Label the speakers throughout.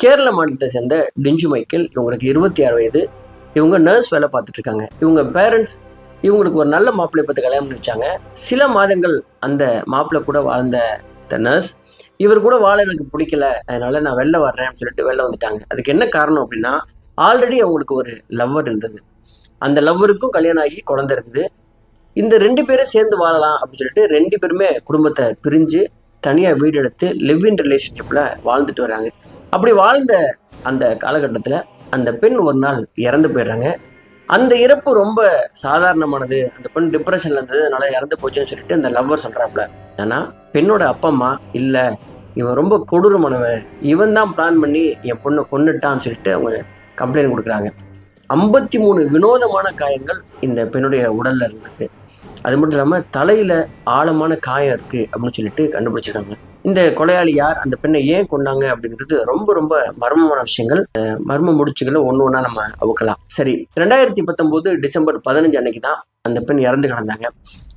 Speaker 1: கேரள மாநிலத்தை சேர்ந்த டிஞ்சு மைக்கேல். இவங்களுக்கு 26 வயது. இவங்க நர்ஸ் வேலை பார்த்துட்டு இருக்காங்க. இவங்க பேரண்ட்ஸ் இவங்களுக்கு ஒரு நல்ல மாப்பிள்ளை பார்த்து கல்யாணம் பண்ணி வச்சாங்க. சில மாதங்கள் அந்த மாப்பிள்ளை கூட வாழ்ந்த நர்ஸ், இவர் கூட வாழ எனக்கு பிடிக்கல, அதனால நான் வெளில வர்றேன்னு சொல்லிட்டு வெளில வந்துட்டாங்க. அதுக்கு என்ன காரணம் அப்படின்னா, ஆல்ரெடி அவங்களுக்கு ஒரு லவ்வர் இருந்தது. அந்த லவ்வருக்கும் கல்யாணம் ஆகி குழந்தை இருக்குது. இந்த 2 பேரும் சேர்ந்து வாழலாம் அப்படின்னு சொல்லிட்டு 2 பேருமே குடும்பத்தை பிரிஞ்சு தனியாக வீடு எடுத்து லிவ் இன் ரிலேஷன்ஷிப்பில் வாழ்ந்துட்டு வராங்க. அப்படி வாழ்ந்த அந்த காலகட்டத்தில் அந்த பெண் ஒரு நாள் இறந்து போயிடுறாங்க. அந்த இறப்பு ரொம்ப சாதாரணமானது. அந்த பெண் டிப்ரெஷன்ல இருந்தது, அதனால இறந்து போச்சுன்னு சொல்லிட்டு அந்த லவ்வர் சொல்றாப்புல. ஆனா பெண்ணோட அப்பா அம்மா இல்ல, இவன் ரொம்ப கொடூரமானவன், இவன் தான் பிளான் பண்ணி என் பொண்ணை கொன்னுட்டான்னு சொல்லிட்டு அவங்க கம்ப்ளைண்ட் கொடுக்குறாங்க. 53 வினோதமான காயங்கள் இந்த பெண்ணுடைய உடல்ல இருந்தது. அது மட்டும் இல்லாமல் தலையில் ஆழமான காயம் இருக்குது அப்படின்னு சொல்லிட்டு கண்டுபிடிச்சிருக்காங்க. இந்த கொலையாளி யார், அந்த பெண்ணை ஏன் கொண்டாங்க அப்படிங்கிறது ரொம்ப ரொம்ப மர்மமான விஷயங்கள். மர்ம முடிச்சுகளை ஒன்று ஒன்றா நம்ம அவுக்கலாம். சரி, 2019 டிசம்பர் 15 அன்னைக்கு தான் அந்த பெண் இறந்து கிடந்தாங்க.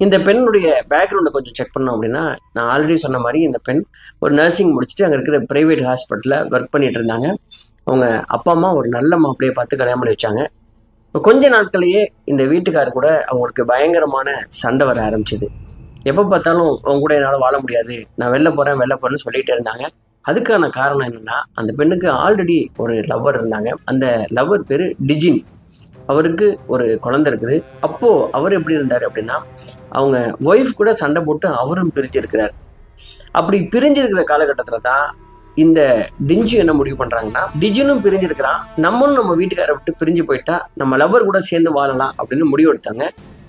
Speaker 1: இந்த பெண்ணுடைய பேக்ரவுண்டை கொஞ்சம் செக் பண்ணோம் அப்படின்னா, நான் ஆல்ரெடி சொன்ன மாதிரி இந்த பெண் ஒரு நர்சிங் முடிச்சுட்டு அங்கே இருக்கிற பிரைவேட் ஹாஸ்பிட்டலில் ஒர்க் பண்ணிட்டு இருந்தாங்க. அவங்க அப்பா அம்மா ஒரு நல்ல மாப்பிள்ளையை பார்த்து கல்யாணம் பண்ணி வச்சாங்க. கொஞ்ச நாட்களையே இந்த வீட்டுக்காரர் கூட அவங்களுக்கு பயங்கரமான சண்டை வர ஆரம்பிச்சது. எப்போ பார்த்தாலும் அவங்க கூட என்னால் வாழ முடியாது, நான் வெளில போகிறேன்னு சொல்லிகிட்டே இருந்தாங்க. அதுக்கான காரணம் என்னென்னா, அந்த பெண்ணுக்கு ஆல்ரெடி ஒரு லவ்வர் இருந்தாங்க. அந்த லவ்வர் பேர் டிஜின். அவருக்கு ஒரு குழந்தை இருக்குது. அப்போது அவர் எப்படி இருந்தார் அப்படின்னா, அவங்க ஒய்ஃப் கூட சண்டை போட்டு அவரும் பிரிஞ்சிருக்கிறார். அப்படி பிரிஞ்சிருக்கிற காலகட்டத்தில் தான் இந்த டிஞ்சு என்ன முடிவு பண்றாங்கன்னா, டிஜினும் பிரிஞ்சிருக்கிறான், நம்மளும் நம்ம வீட்டுக்காரை விட்டு பிரிஞ்சு போயிட்டா நம்ம லவ்வர் கூட சேர்ந்து வாழலாம் அப்படின்னு முடிவு எடுத்தாங்க.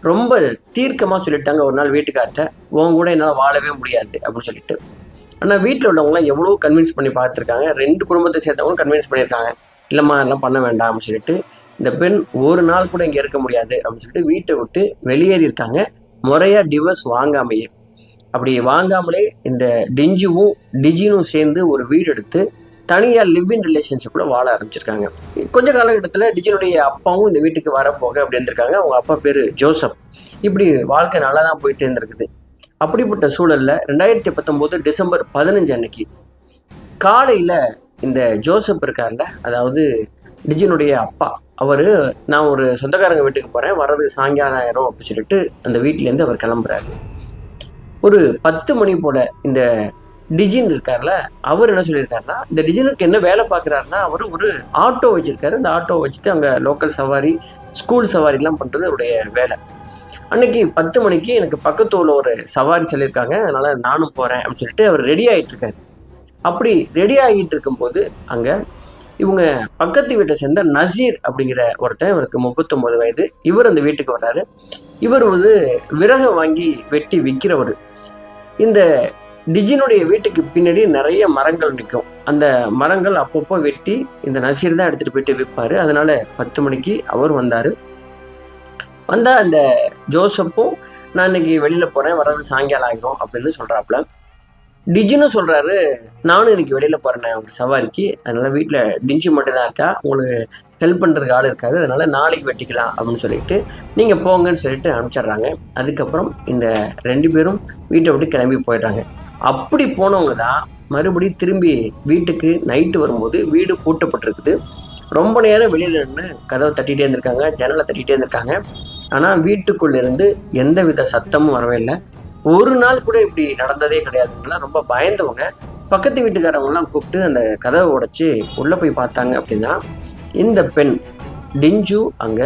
Speaker 1: ரொம்ப தீர்க்கமா சொல்லிட்டாங்க ஒரு நாள் வீட்டுக்கார்ட்ட, உன் கூட என்னால் வாழவே முடியாது அப்படின்னு சொல்லிட்டு. ஆனால் வீட்டில் உள்ளவங்களாம் எவ்வளோ கன்வின்ஸ் பண்ணி பார்த்துருக்காங்க. 2 குடும்பத்தை சேர்ந்தவங்களும் கன்வின்ஸ் பண்ணியிருக்காங்க, இல்லைம்மா எல்லாம் பண்ண வேண்டாம் அப்படின்னு சொல்லிட்டு. இந்த பெண் ஒரு நாள் கூட இங்கே இருக்க முடியாது அப்படின்னு சொல்லிட்டு வீட்டை விட்டு வெளியேறி இருக்காங்க, முறையா டிவோர்ஸ் வாங்காமையே. அப்படி வாங்காமலே இந்த டிஜினும் சேர்ந்து ஒரு வீடு எடுத்து தனியாக லிவ் இன் ரிலேஷன்ஷிப்ல வாழ ஆரம்பிச்சிருக்காங்க. கொஞ்ச காலகட்டத்தில் டிஜினுடைய அப்பாவும் இந்த வீட்டுக்கு வரப்போக அப்படி இருந்திருக்காங்க. அவங்க அப்பா பேர் ஜோசப். இப்படி வாழ்க்கை நல்லா தான் போயிட்டு இருந்திருக்குது. அப்படிப்பட்ட சூழல்ல 2019 டிசம்பர் 15 அன்னைக்கு காலையில இந்த ஜோசப் இருக்கார்ல, அதாவது டிஜினுடைய அப்பா, அவரு நான் ஒரு சொந்தக்காரங்க வீட்டுக்கு போறேன், வர்றதுக்கு சாயங்காலம் ஆயிரும் அப்படின்னு சொல்லிட்டு அந்த வீட்டிலேருந்து அவர் கிளம்புறாரு. ஒரு 10 மணி போல இந்த டிஜின் இருக்கார்ல, அவர் என்ன சொல்லியிருக்காருன்னா, இந்த டிஜினுக்கு என்ன வேலை பார்க்குறாருன்னா, அவர் ஒரு ஆட்டோ வச்சிருக்காரு. அந்த ஆட்டோ வச்சுட்டு அங்கே லோக்கல் சவாரி, ஸ்கூல் சவாரிலாம் பண்ணுறது அவருடைய வேலை. அன்னைக்கு 10 மணிக்கு எனக்கு பக்கத்தூரில் ஒரு சவாரி சொல்லியிருக்காங்க, அதனால நானும் போகிறேன் அப்படின்னு சொல்லிட்டு அவர் ரெடி ஆகிட்டு இருக்காரு. அப்படி ரெடி ஆகிட்டு இருக்கும்போது அங்கே இவங்க பக்கத்து வீட்டை சேர்ந்த நசீர் அப்படிங்கிற ஒருத்தன், இவருக்கு 39 வயது, இவர் அந்த வீட்டுக்கு வர்றாரு. இவர் வந்து விறகு வாங்கி வெட்டி விற்கிறவர். இந்த டிஜினுடைய வீட்டுக்கு பின்னாடி நிறைய மரங்கள் நிற்கும். அந்த மரங்கள் அப்பப்போ வெட்டி இந்த நசீர் தான் எடுத்துட்டு போயிட்டு விற்பாரு. அதனால 10 மணிக்கு அவர் வந்தாரு. வந்தா அந்த ஜோசப்பும், நான் இன்னைக்கு வெளியில போறேன், வர்றது சாயங்காலம் ஆகிரும் அப்படின்னு சொல்றாப்புல. டிஜினும் சொல்றாரு, நானும் இன்னைக்கு வெளியில போறேன் ஒரு சவாரிக்கு, அதனால வீட்டுல டிஞ்சு மட்டும் தான் இருக்கா, உங்களுக்கு ஹெல்ப் பண்ணுறதுக்கு ஆள் இருக்காது, அதனால நாளைக்கு வெட்டிக்கலாம் அப்படின்னு சொல்லிட்டு நீங்கள் போங்கன்னு சொல்லிட்டு அனுப்பிச்சிட்றாங்க. அதுக்கப்புறம் இந்த 2 பேரும் வீட்டை விட்டு கிளம்பி போயிடுறாங்க. அப்படி போனவங்க தான் மறுபடியும் திரும்பி வீட்டுக்கு நைட்டு வரும்போது வீடு பூட்டப்பட்டிருக்குது. ரொம்ப நேரம் வெளியில் நின்று கதவை தட்டிகிட்டே இருந்திருக்காங்க, ஜன்னலை தட்டிகிட்டே இருந்திருக்காங்க. ஆனால் வீட்டுக்குள்ள இருந்து எந்த வித சத்தமும் வரவே இல்லை. ஒரு நாள் கூட இப்படி நடந்ததே கிடையாதுங்களா. ரொம்ப பயந்தவங்க பக்கத்து வீட்டுக்காரவங்கலாம் கூப்பிட்டு அந்த கதவை உடைச்சி உள்ளே போய் பார்த்தாங்க. அப்படின்னா இந்த பெண் டிஞ்சு அங்க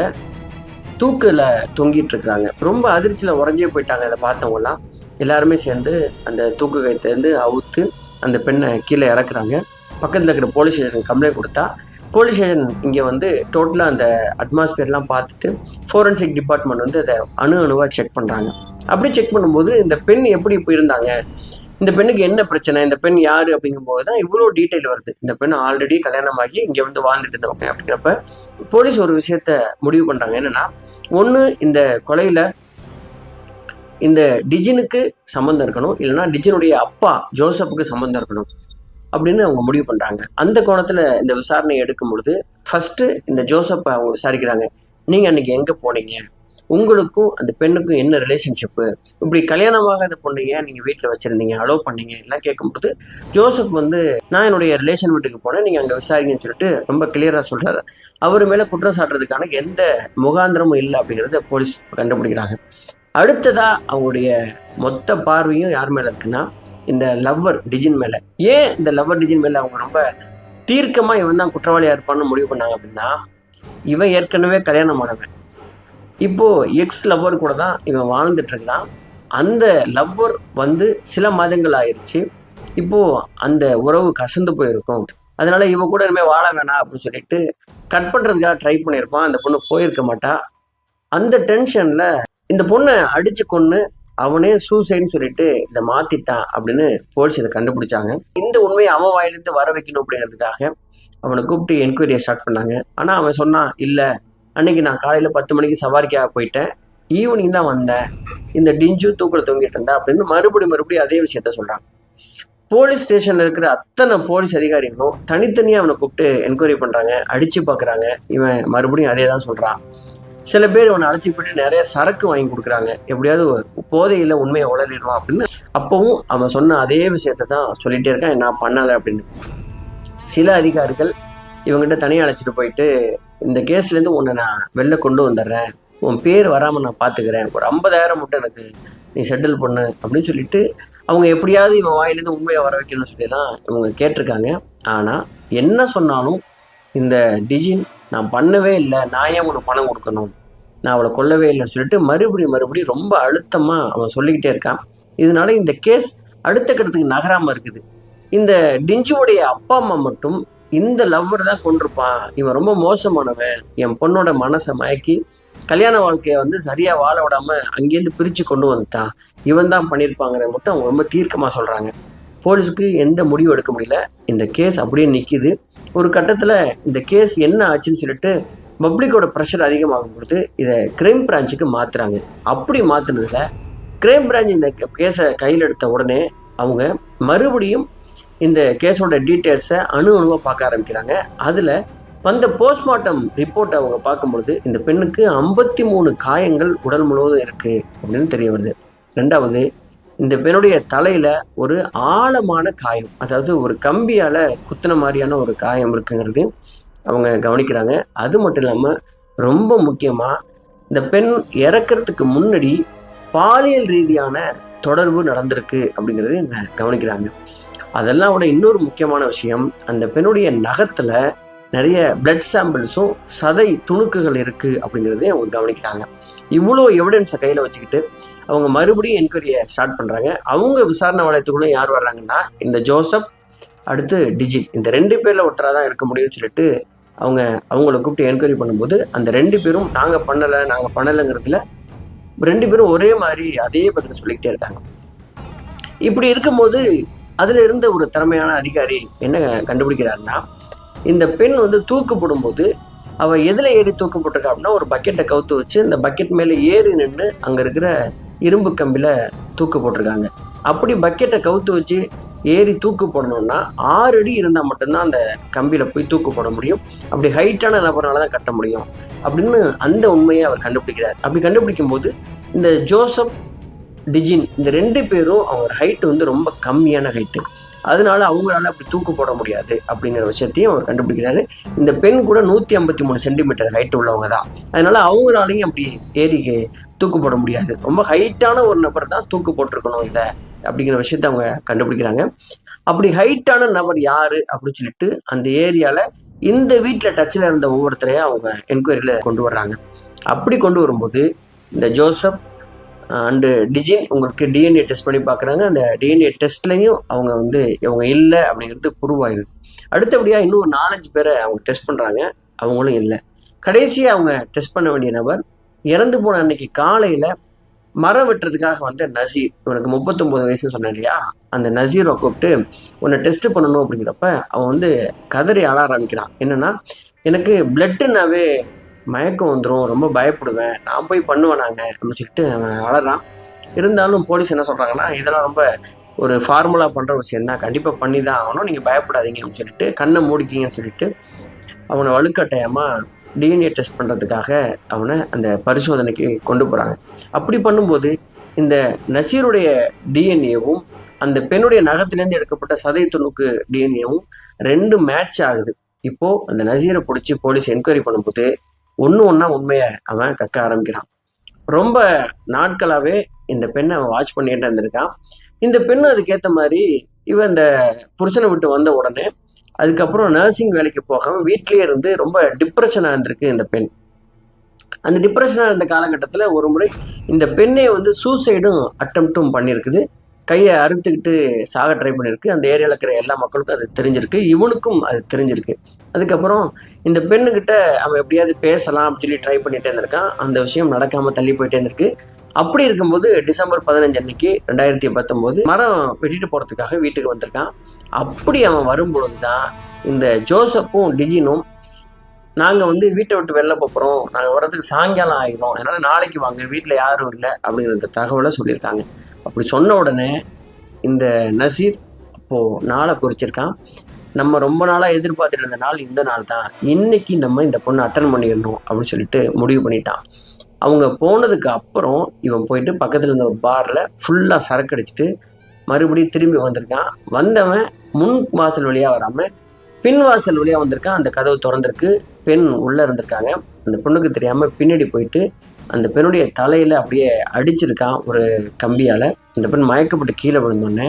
Speaker 1: தூக்குல தொங்கிட்டு இருக்கிறாங்க. ரொம்ப அதிர்ச்சியில உறைஞ்சே போயிட்டாங்க. அதை பார்த்தவங்கலாம் எல்லாருமே சேர்ந்து அந்த தூக்கு கைத்திலேருந்து அவுத்து அந்த பெண்ணை கீழே இறக்குறாங்க. பக்கத்தில் இருக்கிற போலீஸ் ஸ்டேஷனுக்கு கம்ப்ளைண்ட் கொடுத்தா போலீஸ் ஸ்டேஷன் இங்கே வந்து டோட்டலாக அந்த அட்மாஸ்பியர்லாம் பார்த்துட்டு ஃபோரன்சிக் டிபார்ட்மெண்ட் வந்து அதை அணுவாக செக் பண்ணுறாங்க. அப்படி செக் பண்ணும்போது இந்த பெண் எப்படி போயிருந்தாங்க, இந்த பெண்ணுக்கு என்ன பிரச்சனை, இந்த பெண் யாரு அப்படிங்கும்போது தான் இவ்வளோ டீட்டெயில் வருது. இந்த பெண் ஆல்ரெடி கல்யாணமாகி இங்கே வந்து வாழ்ந்துட்டு இருந்தவங்க அப்படிங்கிறப்ப போலீஸ் ஒரு விஷயத்த முடிவு பண்ணுறாங்க. என்னன்னா, ஒன்று இந்த கொலையில் இந்த டிஜினுக்கு சம்மந்தம் இருக்கணும், இல்லைன்னா டிஜினுடைய அப்பா ஜோசப்புக்கு சம்மந்தம் இருக்கணும் அப்படின்னு அவங்க முடிவு பண்ணுறாங்க. அந்த கோணத்தில் இந்த விசாரணையை எடுக்கும் பொழுது ஃபர்ஸ்ட் இந்த ஜோசப்பை அவங்க விசாரிக்கிறாங்க. நீங்கள் அன்னைக்கு எங்கே போனீங்க, உங்களுக்கும் அந்த பெண்ணுக்கும் என்ன ரிலேஷன்ஷிப்பு, இப்படி கல்யாணமாகாத பொண்ணு ஏன் நீங்கள் வீட்டில் வச்சுருந்தீங்க, அலோவ் பண்ணீங்க எல்லாம் கேட்கும்போது ஜோசப் வந்து நான் என்னுடைய ரிலேஷன் வீட்டுக்கு போனேன், நீங்கள் அங்கே விசாரிங்கன்னு சொல்லிட்டு ரொம்ப கிளியராக சொல்கிறாரு. அவர் மேலே குற்றம் சாட்டுறதுக்கான எந்த முகாந்திரமும் இல்லை அப்படிங்கிறத போலீஸ் கண்டுபிடிக்கிறாங்க. அடுத்ததாக அவங்களுடைய மொத்த பார்வையும் யார் மேலே இருக்குன்னா இந்த லவ்வர் டிஜின் மேலே. ஏன் இந்த லவ்வர் டிஜின் மேலே அவங்க ரொம்ப தீர்க்கமாக இவன் தான் குற்றவாளியாக இருப்பான்னு முடிவு பண்ணாங்க அப்படின்னா, இவன் ஏற்கனவே கல்யாணமானவன், இப்போது எக்ஸ் லவ்வர் கூட தான் இவன் வாழ்ந்துட்டு இருக்கான். அந்த லவ்வர் வந்து சில மாதங்கள் ஆயிடுச்சு, இப்போது அந்த உறவு கசந்து போயிருக்கும், அதனால இவ கூட இனிமேல் வாழ வேணாம் அப்படின்னு சொல்லிட்டு கட் பண்ணுறதுக்காக ட்ரை பண்ணியிருப்பான். அந்த பொண்ணு போயிருக்க மாட்டா. அந்த டென்ஷனில் இந்த பொண்ணை அடித்து கொன்று அவனே சூசைட்னு சொல்லிட்டு இதை மாத்திட்டான் அப்படின்னு போலீஸ் இதை கண்டுபிடிச்சாங்க. இந்த உண்மையை அவன் வாயிலிருந்து வர வைக்கணும் அப்படிங்கிறதுக்காக அவனை கூப்பிட்டு என்கொயரியை ஸ்டார்ட் பண்ணாங்க. ஆனால் அவன் சொன்னான், இல்லை அன்னைக்கு நான் காலையில் 10 மணிக்கு சவாரிக்காக போயிட்டேன், ஈவினிங் தான் வந்தேன், இந்த டிஞ்சு தூக்கில் தொங்கிட்டு இருந்தா அப்படின்னு மறுபடியும் அதே விஷயத்த சொல்கிறான். போலீஸ் ஸ்டேஷனில் இருக்கிற அத்தனை போலீஸ் அதிகாரிகளும் தனித்தனியாக அவனை கூப்பிட்டு என்கொயரி பண்ணுறாங்க, அடித்து பார்க்குறாங்க. இவன் மறுபடியும் அதே தான் சொல்கிறான். சில பேர் அவனை அழைச்சி போயிட்டு நிறைய சரக்கு வாங்கி கொடுக்குறாங்க, எப்படியாவது போதையில் உண்மையை உளறிடுவான் அப்படின்னு. அப்பவும் அவன் சொன்ன அதே விஷயத்த தான் சொல்லிகிட்டே இருக்கான், நான் பண்ணலை அப்படின்னு. சில அதிகாரிகள் இவங்ககிட்ட தனியாக அழைச்சிட்டு போயிட்டு, இந்த கேஸ்லேருந்து உன்னை நான் வெளில கொண்டு வந்துடுறேன், உன் பேர் வராமல் நான் பார்த்துக்கிறேன், ஒரு 50,000 மட்டும் எனக்கு நீ செட்டில் பண்ணு அப்படின்னு சொல்லிட்டு அவங்க எப்படியாவது இவன் வாயிலேருந்து உண்மையை வர வைக்கணும்னு சொல்லி தான் இவங்க கேட்டிருக்காங்க. ஆனால் என்ன சொன்னாலும் இந்த டிஜின் நான் பண்ணவே இல்லை, நான் ஏன் உனக்கு பணம் கொடுக்கணும், நான் அவளை கொல்லவே இல்லைன்னு சொல்லிட்டு மறுபடியும் ரொம்ப அழுத்தமாக அவன் சொல்லிக்கிட்டே இருக்கான். இதனால இந்த கேஸ் அடுத்த கட்டத்துக்கு நகராமல் இருக்குது. இந்த டிஞ்சுவோடைய அப்பா அம்மா மட்டும் இந்த லவ்வர் தான் கொண்டிருப்பான், இவன் ரொம்ப மோசமானவன், என் பொண்ணோட மனசை மயக்கி கல்யாண வாழ்க்கையை வந்து சரியாக வாழ விடாமல் அங்கேருந்து பிரித்து கொண்டு வந்துட்டான், இவன் தான் பண்ணியிருப்பாங்கிறத மட்டும் அவங்க ரொம்ப தீர்க்கமாக சொல்கிறாங்க. போலீஸுக்கு எந்த முடிவும் எடுக்க முடியல. இந்த கேஸ் அப்படியே நிற்கிது. ஒரு கட்டத்தில் இந்த கேஸ் என்ன ஆச்சுன்னு சொல்லிட்டு பப்ளிக்கோட ப்ரெஷர் அதிகமாகும் பொழுது இதை கிரைம் பிரான்ச்சுக்கு மாற்றுறாங்க. அப்படி மாற்றினதில் கிரைம் பிரான்ச் இந்த கேஸை கையில் எடுத்த உடனே அவங்க மறுபடியும் இந்த கேஸோட டீட்டெயில்ஸை அணுவாக பார்க்க ஆரம்பிக்கிறாங்க. அதில் வந்த போஸ்ட்மார்ட்டம் ரிப்போர்ட்டை அவங்க பார்க்கும்பொழுது இந்த பெண்ணுக்கு 53 காயங்கள் உடல் முழுவதும் இருக்குது அப்படின்னு தெரிய வருது. ரெண்டாவது, இந்த பெண்ணுடைய தலையில் ஒரு ஆழமான காயம், அதாவது ஒரு கம்பியால் குத்தின மாதிரியான ஒரு காயம் இருக்குங்கிறது அவங்க கவனிக்கிறாங்க. அது மட்டும் இல்லாமல் ரொம்ப முக்கியமாக இந்த பெண் இறக்கிறதுக்கு முன்னாடி பாலியல் ரீதியான தொடர்பு நடந்திருக்கு அப்படிங்கிறது இவங்க கவனிக்கிறாங்க. அதெல்லாம் விட இன்னொரு முக்கியமான விஷயம், அந்த பெண்ணுடைய நகத்தில் நிறைய பிளட் சாம்பிள்ஸும் சதை துணுக்குகள் இருக்குது அப்படிங்கிறதையும் அவங்க கவனிக்கிறாங்க. இவ்வளோ எவிடன்ஸை கையில் வச்சுக்கிட்டு அவங்க மறுபடியும் என்கொயரியை ஸ்டார்ட் பண்ணுறாங்க. அவங்க விசாரணை வளையத்துக்குள்ளே யார் வர்றாங்கன்னா இந்த ஜோசப், அடுத்து டிஜின், இந்த 2 பேரில் ஒருத்தராக தான் இருக்க முடியும்னு சொல்லிட்டு அவங்கள கூப்பிட்டு என்கொயரி பண்ணும்போது அந்த 2 பேரும் நாங்கள் பண்ணலைங்கிறதுல 2 பேரும் ஒரே மாதிரி அதே பதில் சொல்லிக்கிட்டே இருக்காங்க. இப்படி இருக்கும்போது அதில் இருந்த ஒரு திறமையான அதிகாரி என்ன கண்டுபிடிக்கிறாருன்னா, இந்த பெண் வந்து தூக்கு போடும்போது அவள் எதில் ஏறி தூக்கு போட்டிருக்கா அப்படின்னா ஒரு பக்கெட்டை கவுத்து வச்சு இந்த பக்கெட் மேலே ஏறி நின்று அங்கே இருக்கிற இரும்பு கம்பியில் தூக்கு போட்டிருக்காங்க. அப்படி பக்கெட்டை கவுத்து வச்சு ஏறி தூக்கு போடணும்னா 6 அடி இருந்தால் மட்டும்தான் அந்த கம்பியில் போய் தூக்கு போட முடியும், அப்படி ஹைட்டான நபர்னால தான் கட்ட முடியும் அப்படின்னு அந்த உண்மையை அவர் கண்டுபிடிக்கிறார். அப்படி கண்டுபிடிக்கும் போது இந்த ஜோசப், டிஜின் இந்த 2 பேரும் அவங்க ஹைட்டு வந்து ரொம்ப கம்மியான ஹைட்டு, அதனால அவங்களால அப்படி தூக்கு போட முடியாது அப்படிங்கிற விஷயத்தையும் அவர் கண்டுபிடிக்கிறாரு. இந்த பெண் கூட 153 சென்டிமீட்டர் ஹைட்டு உள்ளவங்க தான், அதனால அவங்களாலையும் அப்படி ஏறி தூக்கு போட முடியாது, ரொம்ப ஹைட்டான ஒரு நபர் தான் தூக்கு போட்டிருக்கணும் இல்லை அப்படிங்கிற விஷயத்த அவங்க கண்டுபிடிக்கிறாங்க. அப்படி ஹைட்டான நபர் யாரு அப்படின்னு சொல்லிட்டு அந்த ஏரியாவில் இந்த வீட்டில் டச்சில் இருந்த ஒவ்வொருத்தரையும் அவங்க என்கொயரியில் கொண்டு வர்றாங்க. அப்படி கொண்டு வரும்போது இந்த ஜோசப் அண்டு டிஜின் உங்களுக்கு டிஎன்ஏ டெஸ்ட் பண்ணி பார்க்குறாங்க. அந்த டிஎன்ஏ டெஸ்ட்லையும் அவங்க வந்து இவங்க இல்லை அப்படிங்கிறது ப்ரூவ் ஆகுது. அடுத்தபடியாக இன்னும் ஒரு 4-5 பேரை அவங்க டெஸ்ட் பண்ணுறாங்க, அவங்களும் இல்லை. கடைசியாக அவங்க டெஸ்ட் பண்ண வேண்டிய நபர் இறந்து போன அன்னைக்கு காலையில் மரம் வெட்டுறதுக்காக வந்த நசீர், இவனுக்கு 39 வயசுன்னு சொன்னேன் இல்லையா, அந்த நசீரை கூப்பிட்டு உன்னை டெஸ்ட் பண்ணணும் அப்படிங்கிறப்ப அவன் வந்து கதறி அழ ஆரம்பிக்கிறான். என்னென்னா, எனக்கு பிளட்டுனாவே மயக்கம் வந்துடும், ரொம்ப பயப்படுவேன், நான் போய் பண்ணுவேனாங்க அப்படின்னு சொல்லிட்டு அவன் அழறான். இருந்தாலும் போலீஸ் என்ன சொல்கிறாங்கன்னா, இதெல்லாம் ரொம்ப ஒரு ஃபார்முலா பண்ணுற விஷயம் தான், கண்டிப்பாக பண்ணி தான் ஆகணும், நீங்கள் பயப்படாதீங்க அப்படின்னு சொல்லிட்டு கண்ணை மூடிக்கிங்கன்னு சொல்லிட்டு அவனை வலுக்கட்டாயமாக டிஎன்ஏ டெஸ்ட் பண்ணுறதுக்காக அவனை அந்த பரிசோதனைக்கு கொண்டு போகிறாங்க. அப்படி பண்ணும்போது இந்த நசீருடைய டிஎன்ஏவும் அந்த பெண்ணுடைய நகத்திலேருந்து எடுக்கப்பட்ட சதை துணுக்கு டிஎன்ஏவும் 2 மேட்ச் ஆகுது. இப்போது அந்த நசீரை பிடிச்சி போலீஸ் என்கொயரி பண்ணும்போது ஒன்றா உண்மையை அவன் கக்க ஆரம்பிக்கிறான். ரொம்ப நாட்களாகவே இந்த பெண்ணை அவன் வாட்ச் பண்ணிட்டு இருந்திருக்கான். இந்த பெண்ணு அதுக்கேற்ற மாதிரி இவன் இந்த புருஷனை விட்டு வந்த உடனே அதுக்கப்புறம் நர்சிங் வேலைக்கு போகாமல் வீட்லேயே இருந்து ரொம்ப டிப்ரெஷனாக இருந்திருக்கு இந்த பெண். அந்த டிப்ரெஷனாக இருந்த காலகட்டத்தில் ஒரு முறை இந்த பெண்ணை சூசைடும் அட்டம்ப்டும் பண்ணியிருக்குது. கையை அறுத்துக்கிட்டு சாக ட்ரை பண்ணியிருக்கு. அந்த ஏரியாவில் இருக்கிற எல்லா மக்களுக்கும் அது தெரிஞ்சிருக்கு, இவனுக்கும் அது தெரிஞ்சிருக்கு. அதுக்கப்புறம் இந்த பெண்ணுக்கிட்ட அவன் எப்படியாவது பேசலாம் அப்படின்னு சொல்லி ட்ரை பண்ணிகிட்டே இருந்திருக்கான். அந்த விஷயம் நடக்காமல் தள்ளி போயிட்டே இருந்திருக்கு. அப்படி இருக்கும்போது டிசம்பர் 15 அன்னைக்கு 2019 மரம் வெட்டிட்டு போகிறதுக்காக வீட்டுக்கு வந்திருக்கான். அப்படி அவன் வரும்பொழுது தான் இந்த ஜோசப்பும் டிஜினும் நாங்கள் வீட்டை விட்டு வெளில போகிறோம், நாங்கள் வர்றதுக்கு சாயங்காலம் ஆகிடும், அதனால் நாளைக்கு வாங்க, வீட்டில் யாரும் இல்லை அப்படிங்கிற தகவலை சொல்லியிருக்காங்க. அப்படி சொன்ன உடனே இந்த நசீர் அப்போது நாளை குறிச்சிருக்கான். நம்ம ரொம்ப நாளாக எதிர்பார்த்துட்டு இருந்த நாள் இந்த நாள் தான், இன்னைக்கு நம்ம இந்த பொண்ணை அட்டன் பண்ணிடணும் அப்படின்னு சொல்லிட்டு முடிவு பண்ணிட்டான். அவங்க போனதுக்கு அப்புறம் இவன் போயிட்டு பக்கத்தில் இருந்த ஒரு பாரில் ஃபுல்லாக சரக்கு அடிச்சுட்டு மறுபடியும் திரும்பி வந்திருக்கான். வந்தவன் முன் வாசல் வழியாக வராமல் பின் வாசல் வழியாக வந்திருக்கான். அந்த கதவு திறந்திருக்கு, பெண் உள்ளே இருந்திருக்காங்க. அந்த பொண்ணுக்கு தெரியாமல் பின்னாடி போயிட்டு அந்த பெண்ணுடைய தலையில் அப்படியே அடிச்சிருக்கான் ஒரு கம்பியால். அந்த பெண் மயக்கப்பட்டு கீழே விழுந்தோடனே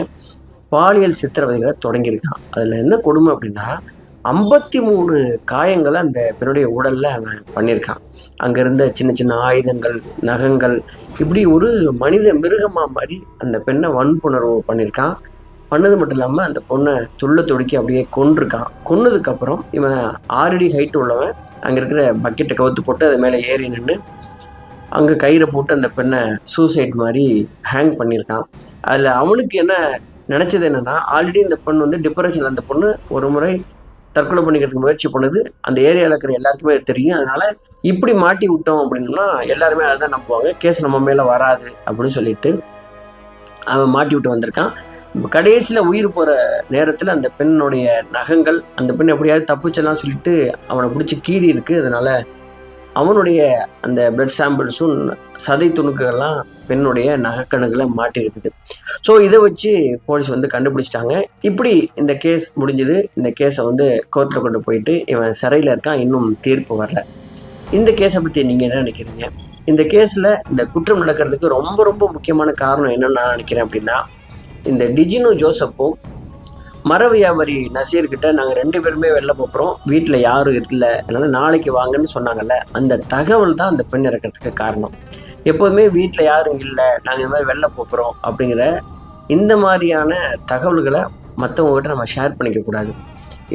Speaker 1: பாலியல் சித்திரவதைகளை தொடங்கியிருக்கான். அதில் என்ன கொடுமை அப்படின்னா 53 காயங்களை அந்த பெண்ணுடைய உடலில் அவன் பண்ணியிருக்கான். அங்கே இருந்த சின்ன சின்ன ஆயுதங்கள், நகங்கள், இப்படி ஒரு மனித மிருகமாக மாதிரி அந்த பெண்ணை வன்புணர்வு பண்ணியிருக்கான். பண்ணது மட்டும் இல்லாமல் அந்த பொண்ணை துடுக்கி அப்படியே கொன்றிருக்கான். கொன்னதுக்கப்புறம் இவன் 6 அடி ஹைட்டு உள்ளவன் அங்கே இருக்கிற பக்கெட்டை கவுத்து போட்டு அது மேலே ஏறி நின்று அங்கே கயிறை போட்டு அந்த பெண்ணை சூசைட் மாதிரி ஹேங் பண்ணியிருக்கான். அதில் அவனுக்கு என்ன நினச்சது என்னென்னா, ஆல்ரெடி இந்த பொண்ணு டிப்ரெஷனில், அந்த பொண்ணு ஒரு முறை தற்கொலை பண்ணிக்கிறதுக்கு முயற்சி பண்ணுது. அந்த ஏரியாவில் இருக்கிற எல்லாருக்குமே தெரியும். அதனால் இப்படி மாட்டி விட்டோம் அப்படின்னா எல்லாருமே அதை தான் நம்புவாங்க, கேஸ் நம்ம மேலே வராது அப்படின்னு சொல்லிட்டு அவன் மாட்டி விட்டு வந்திருக்கான். கடைசியில் உயிர் போகிற நேரத்தில் அந்த பெண்ணுடைய நகங்கள், அந்த பெண் எப்படியாவது தப்பிச்செல்லாம் சொல்லிட்டு அவனை பிடிச்சி கீறி இருக்குது. அதனால் அவனுடைய அந்த பிளட் சாம்பிள்ஸும் சதை துணுக்குகள்லாம் பெண்ணுடைய நகைக்கணுகளை மாட்டியிருக்குது. ஸோ இதை வச்சு போலீஸ் கண்டுபிடிச்சிட்டாங்க. இப்படி இந்த கேஸ் முடிஞ்சது. இந்த கேஸை கோர்ட்டில் கொண்டு போயிட்டு இவன் சிறையில் இருக்கான், இன்னும் தீர்ப்பு வரல. இந்த கேஸை பற்றி நீங்கள் என்ன நினைக்கிறீங்க? இந்த கேஸில் இந்த குற்றம் நடக்கிறதுக்கு ரொம்ப ரொம்ப முக்கியமான காரணம் என்னென்னு நான் நினைக்கிறேன் அப்படின்னா, இந்த டிஜினும் ஜோசப்பும் மர வியாபாரி நசீர்கிட்ட நாங்கள் 2 பேருமே வெளில போகிறோம், வீட்டில் யாரும் இல்லை, அதனால் நாளைக்கு வாங்கன்னு சொன்னாங்கல்ல, அந்த தகவல் தான் அந்த பெண் இறக்கிறதுக்கு காரணம். எப்போதுமே வீட்டில் யாரும் இல்லை, நாங்கள் இந்த மாதிரி வெளில போகிறோம் அப்படிங்கிற இந்த மாதிரியான தகவல்களை மற்றவங்ககிட்ட நம்ம ஷேர் பண்ணிக்கக்கூடாது.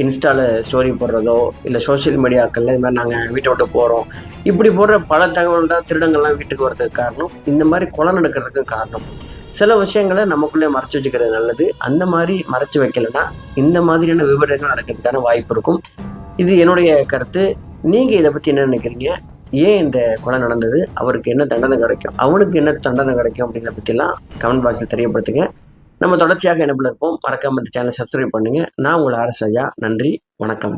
Speaker 1: இன்ஸ்டாவில் ஸ்டோரி போடுறதோ இல்லை சோஷியல் மீடியாக்களில் இது மாதிரி நாங்கள் வீட்டை விட்டு போகிறோம், இப்படி போடுற பல தகவல் தான் திருடங்கள்லாம் வீட்டுக்கு வர்றதுக்கு காரணம், இந்த மாதிரி கொலை நடக்கிறதுக்கு காரணம். சில விஷயங்களை நமக்குள்ளே மறைச்சி வச்சுக்கிறது நல்லது. அந்த மாதிரி மறைச்சி வைக்கலைன்னா இந்த மாதிரியான விபரீதங்கள் நடக்கிறதுக்கான வாய்ப்பு இருக்கும். இது என்னுடைய கருத்து. நீங்கள் இதை பற்றி என்ன நினைக்கிறீங்க? ஏன் இந்த கொலை நடந்தது? அவருக்கு என்ன தண்டனை கிடைக்கும்? அவனுக்கு என்ன தண்டனை கிடைக்கும்? அப்படிங்கிறத பற்றிலாம் கமெண்ட் பாக்ஸில் தெரியப்படுத்துங்க. நம்ம தொடர்ச்சியாக இணைப்பில் இருப்போம். மறக்காம இந்த சேனலை சப்ஸ்கிரைப் பண்ணுங்கள். நான் உங்கள் ஆர்எஸ் ராஜா. நன்றி, வணக்கம்.